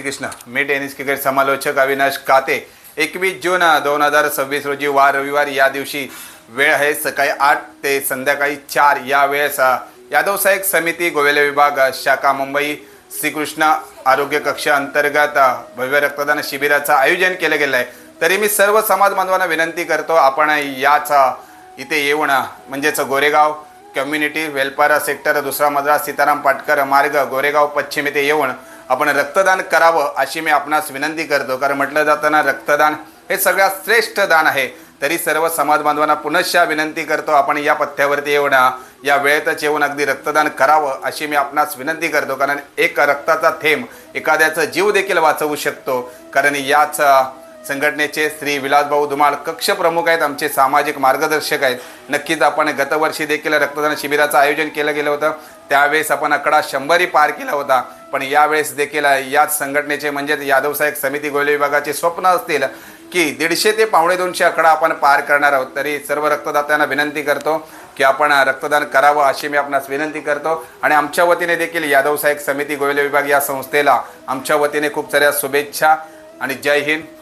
कृष्ण मी tennis cricket समालोचक अविनाश काते 21 जून 2026 रोजी वार रविवार या दिवशी वेळ आहे सकाळी 8 ते संध्याकाळी 4 या वेळेस यादव सहाय्यक समिती गोवेले विभाग शाखा मुंबई श्रीकृष्ण आरोग्य कक्ष अंतर्गत भव्य रक्तदान शिबिराचं आयोजन केलं गेलं आहे। तरी मी सर्व समाज बांधवांना विनंती करतो आपण याच इथे येऊन म्हणजेच गोरेगाव कम्युनिटी वेलफेअर सेक्टर दुसरा मजला सीताराम पाटकर मार्ग गोरेगाव पश्चिम इथे येऊन आपण रक्तदान करावं अशी मी आपणास विनंती करतो। कारण म्हटलं जातं ना, रक्तदान हे सगळ्यात श्रेष्ठ दान आहे। तरी सर्व समाज बांधवांना पुनश्च विनंती करतो आपण या पथ्यावरती येऊन या वेळेतच येऊन अगदी रक्तदान करावं अशी मी आपणास विनंती करतो। कारण एक रक्ताचा थेंब एखाद्याचा जीव देखील वाचवू शकतो। कारण याच संघटनेचे श्री विलासभाऊ धुमाळ कक्ष प्रमुख आहेत, आमचे सामाजिक मार्गदर्शक आहेत। नक्कीच आपण गतवर्षी देखील रक्तदान शिबिराचं आयोजन केलं गेलं होतं, त्यावेळेस आपण आकडा 100 पार केला होता। पण यावेळेस देखील याच संघटनेचे म्हणजेच यादव सहाय्यक समिती गोवेले विभागाचे स्वप्न असतील की 150 ते 250 आकडा आपण पार करणार आहोत। तरी सर्व रक्तदात्यांना विनंती करतो की आपण रक्तदान करावं अशी मी आपणास विनंती करतो। आणि आमच्या वतीने देखील यादव सहाय्यक समिती गोवेले विभाग या संस्थेला आमच्या वतीने खूप साऱ्या शुभेच्छा आणि जय हिंद।